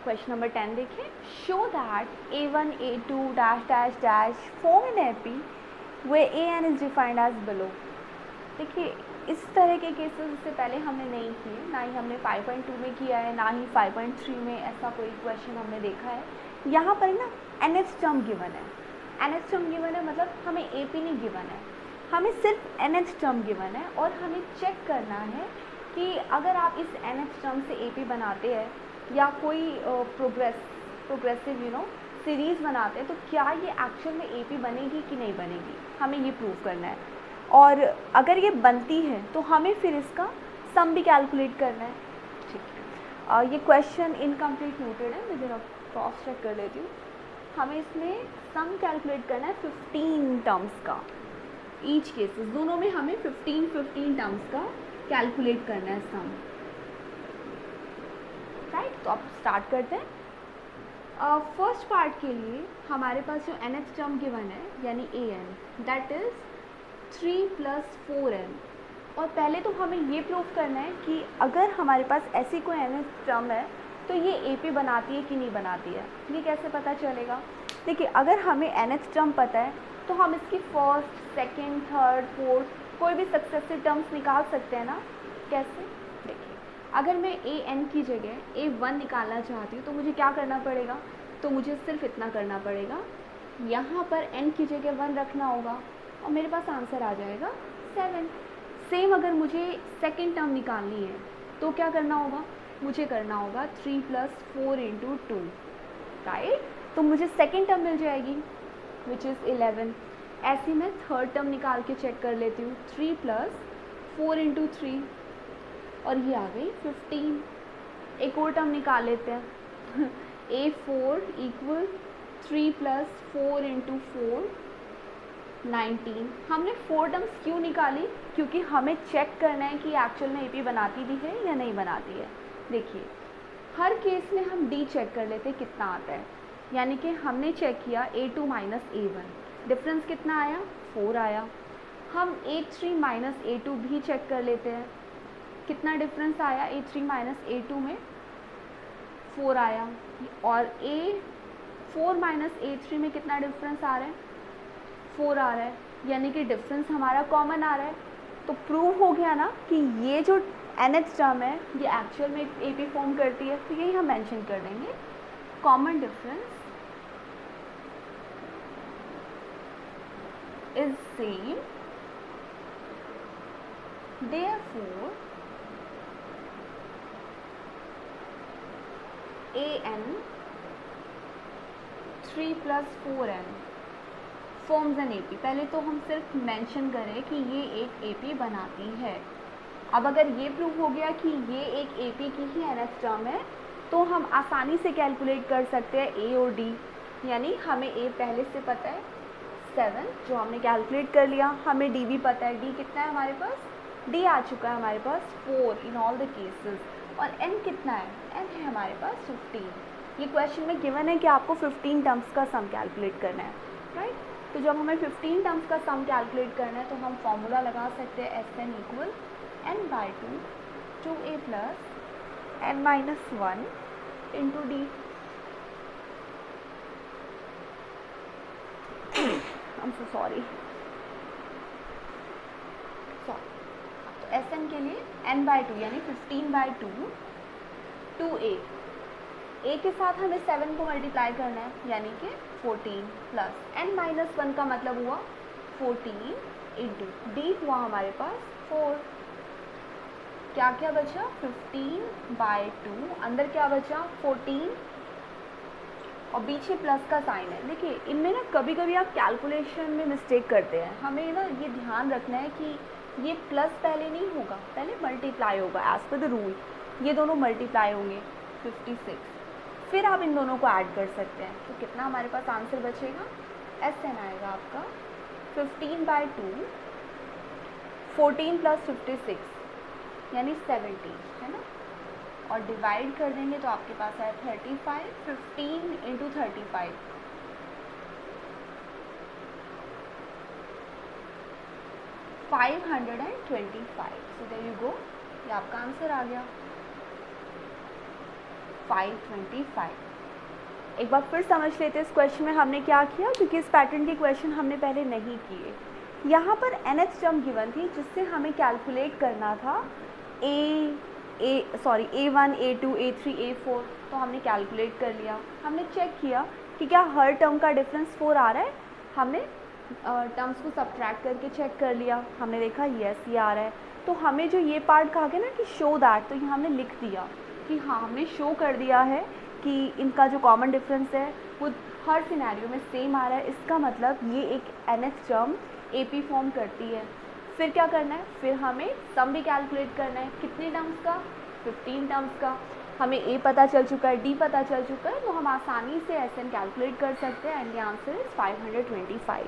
Question number 10 देखें. Show that A1 A2 dash dash dash form an AP where AN is defined as below. देखिए इस तरह के cases इससे पहले हमने नहीं किए, ना ही हमने 5.2 में किया है, ना ही 5.3 में ऐसा कोई क्वेश्चन हमने देखा है. यहाँ पर ना NH टर्म गिवन है. NH टर्म गिवन है मतलब हमें AP नहीं गिवन है, हमें सिर्फ NH टर्म गिवन है. और हमें चेक करना है कि अगर आप इस NH टर्म से AP बनाते हैं या कोई प्रोग्रेसिव सीरीज़ बनाते हैं तो क्या ये एक्चुअल में AP बनेगी कि नहीं बनेगी, हमें ये प्रूव करना है. और अगर ये बनती है तो हमें फिर इसका सम भी कैलकुलेट करना है. ठीक है, ये क्वेश्चन इनकम्प्लीट नोटेड है, मैं जरा क्रॉस चेक कर लेती हूँ. हमें इसमें सम कैलकुलेट करना है 15 टर्म्स का. ईच केसेस दोनों में हमें 15 टर्म्स का कैलकुलेट करना है सम. राइट, तो अब स्टार्ट करते हैं. फर्स्ट पार्ट के लिए हमारे पास जो NH टर्म गिवन है यानी AN दैट इज़ 3 + 4n. और पहले तो हमें ये प्रूव करना है कि अगर हमारे पास ऐसी कोई NH टर्म है तो ये AP बनाती है कि नहीं बनाती है. ये कैसे पता चलेगा? देखिए अगर हमें NH टर्म पता है तो हम इसकी फर्स्ट, सेकेंड, थर्ड, फोर्थ कोई भी सक्सेसिव टर्म्स निकाल सकते हैं ना. कैसे? देखिए अगर मैं AN की जगह A1 निकालना चाहती हूँ तो मुझे क्या करना पड़ेगा? तो मुझे सिर्फ इतना करना पड़ेगा, यहाँ पर N की जगह 1 रखना होगा और मेरे पास आंसर आ जाएगा 7. सेम अगर मुझे सेकेंड टर्म निकालनी है तो क्या करना होगा? मुझे करना होगा 3 + 4 × 2. राइट, तो मुझे सेकेंड टर्म मिल जाएगी विच इज़ 11. ऐसे मैं थर्ड टर्म निकाल के चेक कर लेती हूँ 3 + 4 × 3 और ये आ गई 15. एक और टर्म निकाल लेते हैं A4 = 3 + 4 × 4 19. हमने 4 टर्म्स क्यों निकाली? क्योंकि हमें चेक करना है कि एक्चुअल में AP बनाती भी है या नहीं बनाती है. देखिए हर केस में हम D चेक कर लेते हैं कितना आता है. यानी कि हमने चेक किया A2 - A1, डिफरेंस कितना आया? 4 आया. हम A3 - A2 भी चेक कर लेते हैं, कितना डिफरेंस आया A3 - A2 में? 4 आया. और A4 - A3 में कितना डिफरेंस आ रहा है? 4 आ रहा है. यानी कि डिफरेंस हमारा कॉमन आ रहा है. तो प्रूव हो गया ना कि ये जो NH टर्म है ये एक्चुअल में AP फॉर्म करती है. तो यही हम मेंशन कर देंगे, common difference is same, therefore AN 3 + 4n forms an AP. पहले तो हम सिर्फ मेंशन करें कि ये एक AP बनाती है. अब अगर ये प्रूव हो गया कि ये एक AP की ही NH टर्म है तो हम आसानी से कैलकुलेट कर सकते हैं A और D. यानी हमें A पहले से पता है 7 जो हमने कैलकुलेट कर लिया, हमें D भी पता है. D कितना है हमारे पास? D आ चुका है हमारे पास 4 इन ऑल द केसेस. और N कितना है? N है हमारे पास 15. ये क्वेश्चन में गिवन है कि आपको 15 टर्म्स का सम कैलकुलेट करना है. राइट, तो जब हमें 15 टर्म्स का सम कैलकुलेट करना है तो हम फॉर्मूला लगा सकते हैं Sn = n/2 2a + n - 1 × D. I'm so sorry. तो Sn के लिए n/2 यानी 15/2 2a. A के साथ हमें 7 को मल्टीप्लाई करना है यानी कि 14 + n - 1 का मतलब हुआ 14 × D हुआ हमारे पास 4. क्या क्या बचा? 15/2, अंदर क्या बचा? 14 और पीछे प्लस का साइन है. देखिए इनमें ना कभी कभी आप कैलकुलेशन में मिस्टेक करते हैं. हमें ना ये ध्यान रखना है कि ये प्लस पहले नहीं होगा, पहले मल्टीप्लाई होगा एज पर द रूल. ये दोनों मल्टीप्लाई होंगे 56, फिर आप इन दोनों को ऐड कर सकते हैं. तो कितना हमारे पास आंसर बचेगा? Sn आएगा आपका 15/2 14 + 56 यानी 70 है ना. और डिवाइड कर देंगे तो आपके पास है 35. 15 × 35 525. सो देयर यू गो, ये आपका आंसर आ गया. 525। एक बार फिर समझ लेते हैं इस क्वेश्चन में हमने क्या किया, क्योंकि इस पैटर्न के क्वेश्चन हमने पहले नहीं किए। यहाँ पर nth टर्म गिवन थी जिससे हमें कैलकुलेट करना था A1, A2, A3, A4, तो हमने कैलकुलेट कर लिया। हमने चेक किया कि क्या हर टर्म का डिफरेंस 4 आ रहा है। हमने टर्म्स को सब्ट्रैक्ट करके चेक कर लिया, हमने देखा यस ये आ रहा है। तो हमें जो ये पार्ट कहा गया ना कि शो दैट, तो ये हमने लिख दिया कि हाँ हमने शो कर दिया है कि इनका जो कॉमन डिफरेंस है वो हर सिनेरियो में सेम आ रहा है। इसका मतलब ये एक nth टर्म AP फॉर्म करती है। फिर क्या करना है, फिर हमें सम भी कैलकुलेट करना है। कितने टर्म्स का, 15 टर्म्स का। हमें A पता चल चुका है, D पता चल चुका है, तो हम आसानी से SN कैलकुलेट कर सकते हैं एंड द आंसर इज 525।